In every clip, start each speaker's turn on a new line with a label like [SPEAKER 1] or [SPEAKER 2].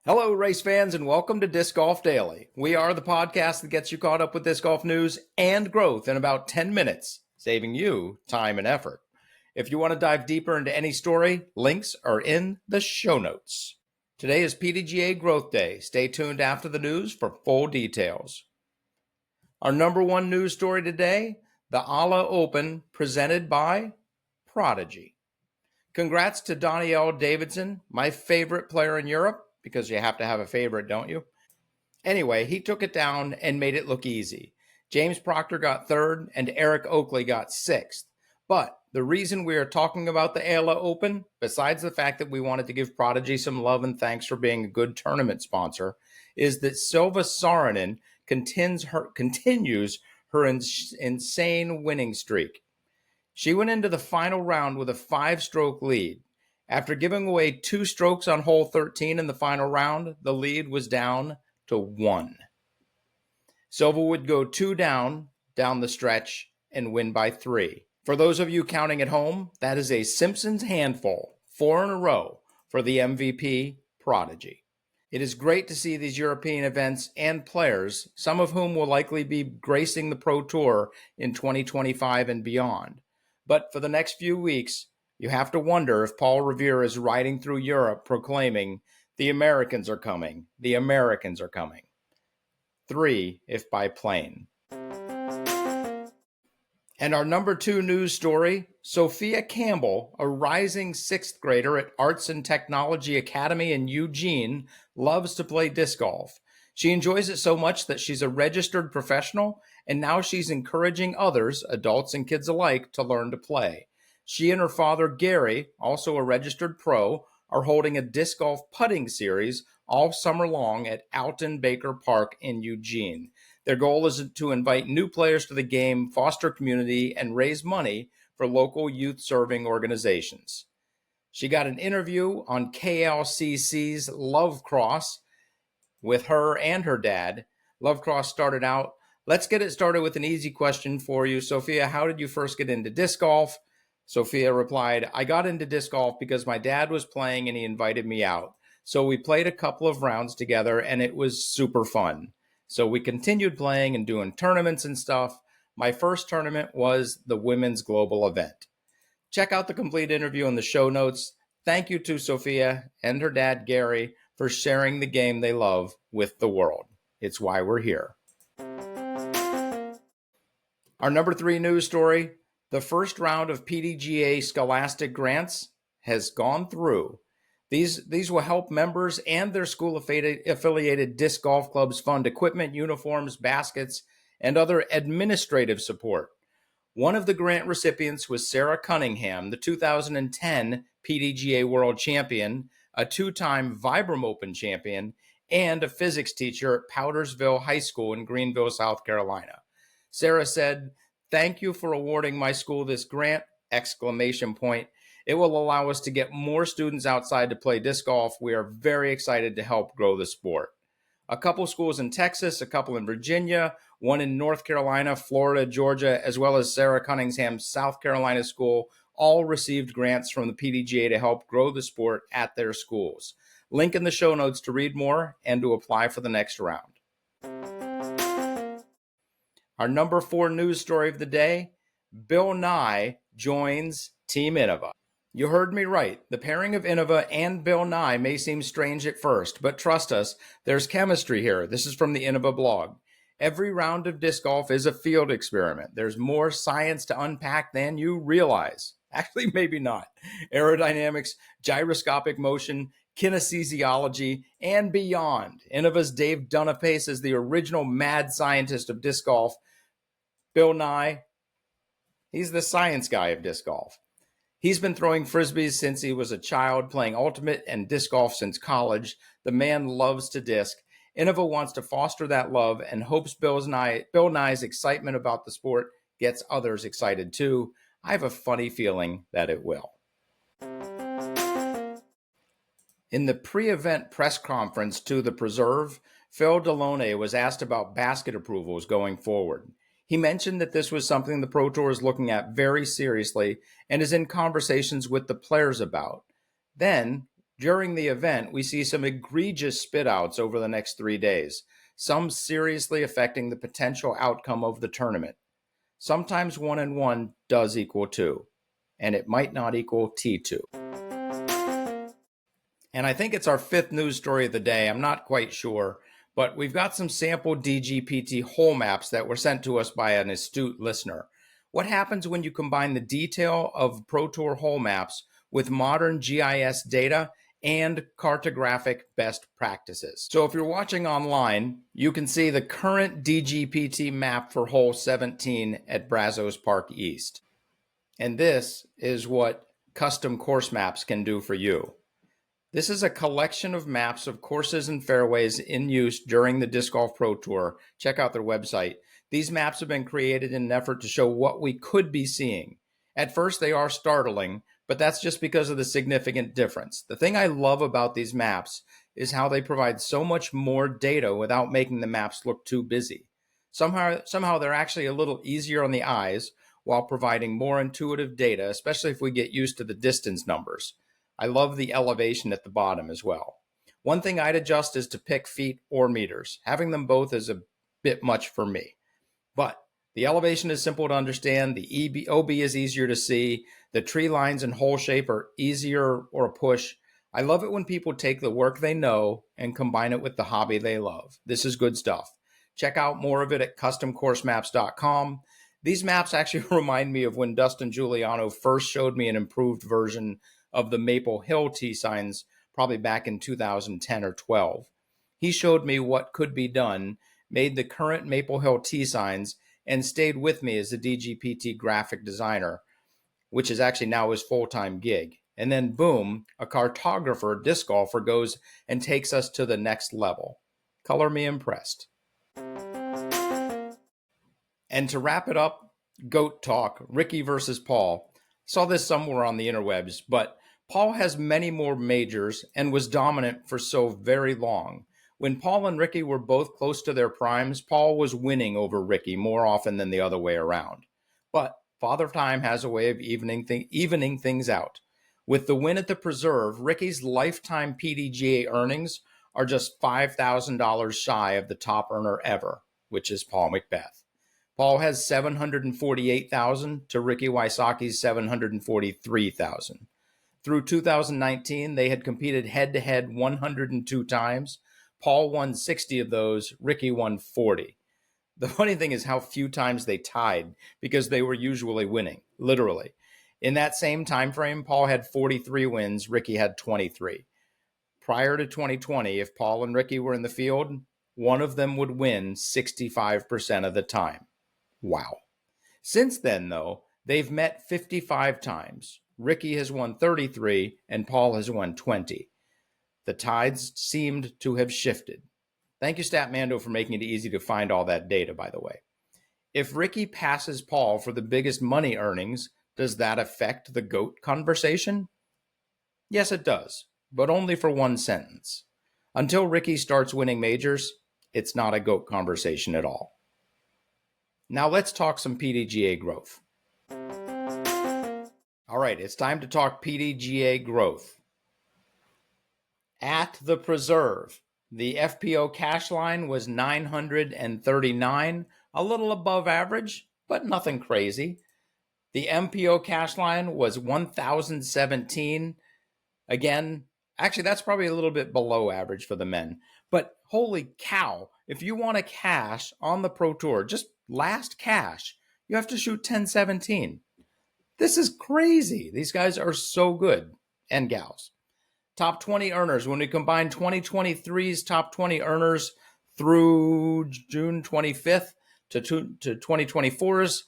[SPEAKER 1] Hello, race fans, and welcome to Disc Golf Daily. We are the podcast that gets you caught up with disc golf news and growth in about 10 minutes, saving you time and effort. If you want to dive deeper into any story, links are in the show notes. Today is PDGA Growth Day. Stay tuned after the news for full details. Our number one news story today, the ALA Open presented by Prodigy. Congrats to Danielle Davidson, my favorite player in Europe, because you have to have a favorite, don't you? Anyway, he took it down and made it look easy. James Proctor got third and Eric Oakley got sixth. But the reason we are talking about the ALA Open, besides the fact that we wanted to give Prodigy some love and thanks for being a good tournament sponsor, is that Silva Saarinen continues her insane winning streak. She went into the final round with a 5-stroke lead. After giving away 2 strokes on hole 13 in the final round, the lead was down to 1. Silva would go 2 down the stretch and win by 3. For those of you counting at home, that is a Simpsons handful, 4 in a row for the MVP, Prodigy. It is great to see these European events and players, some of whom will likely be gracing the Pro Tour in 2025 and beyond. But for the next few weeks, you have to wonder if Paul Revere is riding through Europe proclaiming, "The Americans are coming, the Americans are coming." 3, if by plane. And our number 2 news story, Sofia Campbell, a rising 6th grader at Arts and Technology Academy in Eugene, loves to play disc golf. She enjoys it so much that she's a registered professional, and now she's encouraging others, adults and kids alike, to learn to play. She and her father, Gary, also a registered pro, are holding a disc golf putting series all summer long at Alton Baker Park in Eugene. Their goal is to invite new players to the game, foster community, and raise money for local youth-serving organizations. She got an interview on KLCC's Love Cross with her and her dad. Love Cross started out, "Let's get it started with an easy question for you. Sofia, how did you first get into disc golf?" Sofia replied, "I got into disc golf because my dad was playing and he invited me out. So we played a couple of rounds together and it was super fun. So we continued playing and doing tournaments and stuff. My first tournament was the Women's Global event." Check out the complete interview in the show notes. Thank you to Sofia and her dad, Gary, for sharing the game they love with the world. It's why we're here. Our number 3 news story, the first round of PDGA Scholastic grants has gone through. These will help members and their school-affiliated disc golf clubs fund equipment, uniforms, baskets, and other administrative support. One of the grant recipients was Sarah Cunningham, the 2010 PDGA World Champion, a 2-time Vibram Open champion, and a physics teacher at Powdersville High School in Greenville, South Carolina. Sarah said, "Thank you for awarding my school this grant!" It will allow us to get more students outside to play disc golf. We are very excited to help grow the sport. A couple schools in Texas, a couple in Virginia, one in North Carolina, Florida, Georgia, as well as Sarah Cunningham's South Carolina school, all received grants from the PDGA to help grow the sport at their schools. Link in the show notes to read more and to apply for the next round. Our number 4 news story of the day, Bill Nye joins Team Innova. You heard me right. The pairing of Innova and Bill Nye may seem strange at first, but trust us, there's chemistry here. This is from the Innova blog. Every round of disc golf is a field experiment. There's more science to unpack than you realize. Actually, maybe not. Aerodynamics, gyroscopic motion, kinesiology, and beyond. Innova's Dave Dunapace is the original mad scientist of disc golf. Bill Nye, he's the science guy of disc golf. He's been throwing frisbees since he was a child, playing ultimate and disc golf since college. The man loves to disc. Innova wants to foster that love and hopes Bill Nye's excitement about the sport gets others excited too. I have a funny feeling that it will. In the pre-event press conference to the Preserve, Phil Deloney was asked about basket approvals going forward. He mentioned that this was something the Pro Tour is looking at very seriously and is in conversations with the players about. Then, During the event, we see some egregious spitouts over the next 3 days, some seriously affecting the potential outcome of the tournament. Sometimes 1 and 1 does equal 2, and it might not equal T2. And I think it's our 5th news story of the day. I'm not quite sure, but we've got some sample DGPT hole maps that were sent to us by an astute listener. What happens when you combine the detail of Pro Tour hole maps with modern GIS data and cartographic best practices? So if you're watching online, you can see the current DGPT map for hole 17 at Brazos Park East. And this is what custom course maps can do for you. This is a collection of maps of courses and fairways in use during the Disc Golf Pro Tour. Check out their website. These maps have been created in an effort to show what we could be seeing. At first, they are startling, but that's just because of the significant difference. The thing I love about these maps is how they provide so much more data without making the maps look too busy. Somehow they're actually a little easier on the eyes while providing more intuitive data, especially if we get used to the distance numbers. I love the elevation at the bottom as well. One thing I'd adjust is to pick feet or meters. Having them both is a bit much for me. But the elevation is simple to understand. The OB is easier to see. The tree lines and hole shape are easier or a push. I love it when people take the work they know and combine it with the hobby they love. This is good stuff. Check out more of it at customcoursemaps.com. These maps actually remind me of when Dustin Giuliano first showed me an improved version of the Maple Hill T signs, probably back in 2010 or 12. He showed me what could be done, made the current Maple Hill T signs, and stayed with me as a DGPT graphic designer, which is actually now his full-time gig. And then boom, a cartographer, disc golfer, goes and takes us to the next level. Color me impressed. And to wrap it up, GOAT talk, Ricky versus Paul. Saw this somewhere on the interwebs, but Paul has many more majors and was dominant for so very long. When Paul and Ricky were both close to their primes, Paul was winning over Ricky more often than the other way around. But Father Time has a way of evening things out. With the win at the Preserve, Ricky's lifetime PDGA earnings are just $5,000 shy of the top earner ever, which is Paul McBeth. Paul has $748,000 to Ricky Wysocki's $743,000. Through 2019, they had competed head-to-head 102 times. Paul won 60 of those, Ricky won 40. The funny thing is how few times they tied because they were usually winning, literally. In that same time frame, Paul had 43 wins, Ricky had 23. Prior to 2020, if Paul and Ricky were in the field, one of them would win 65% of the time. Wow. Since then, though, they've met 55 times. Ricky has won 33 and Paul has won 20. The tides seemed to have shifted. Thank you, Statmando, for making it easy to find all that data, by the way. If Ricky passes Paul for the biggest money earnings, does that affect the GOAT conversation? Yes, it does, but only for one sentence. Until Ricky starts winning majors, it's not a GOAT conversation at all. Now let's talk some PDGA growth. All right, it's time to talk PDGA growth. At the Preserve, the FPO cash line was 939, a little above average, but nothing crazy. The MPO cash line was 1,017. Again, actually, that's probably a little bit below average for the men. But holy cow, if you want to cash on the Pro Tour, just last cash, you have to shoot 1017. This is crazy. These guys are so good, and gals. Top 20 earners, when we combine 2023's top 20 earners through June 25th to 2024's,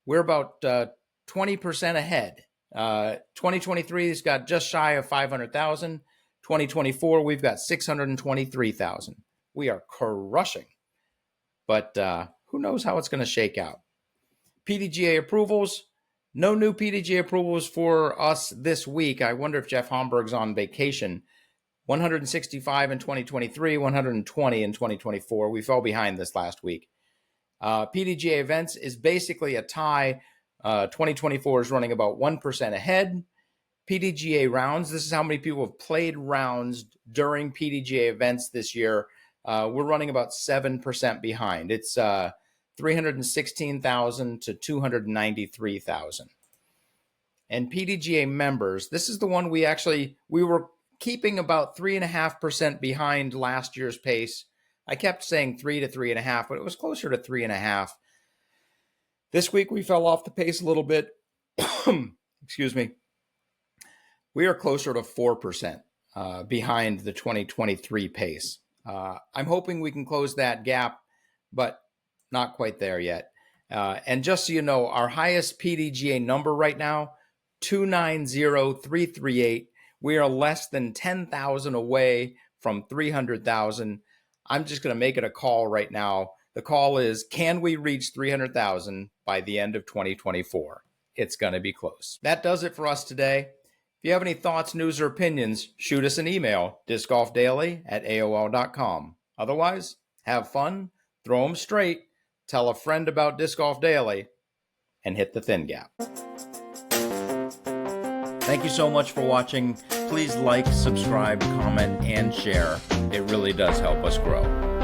[SPEAKER 1] we're about 20% ahead. 2023's got just shy of 500,000. 2024, we've got 623,000. We are crushing. But who knows how it's going to shake out. PDGA approvals. No new PDGA approvals for us this week. I wonder if Jeff Homburg's on vacation. 165 in 2023, 120 in 2024. We fell behind this last week. PDGA events is basically a tie. 2024 is running about 1% ahead. PDGA rounds. This is how many people have played rounds during PDGA events this year. We're running about 7% behind. It's 316,000 to 293,000. And PDGA members, this is the one we were keeping about 3.5% behind last year's pace. I kept saying 3 to 3.5, but it was closer to 3.5. This week we fell off the pace a little bit. Excuse me. We are closer to 4% behind the 2023 pace. I'm hoping we can close that gap, but not quite there yet. And just so you know, our highest PDGA number right now, 290,338. We are less than 10,000 away from 300,000. I'm just going to make it a call right now. The call is, can we reach 300,000 by the end of 2024? It's going to be close. That does it for us today. If you have any thoughts, news, or opinions, shoot us an email, discgolfdaily@aol.com. Otherwise, have fun, throw them straight, tell a friend about Disc Golf Daily, and hit the thin gap. Thank you so much for watching. Please like, subscribe, comment, and share. It really does help us grow.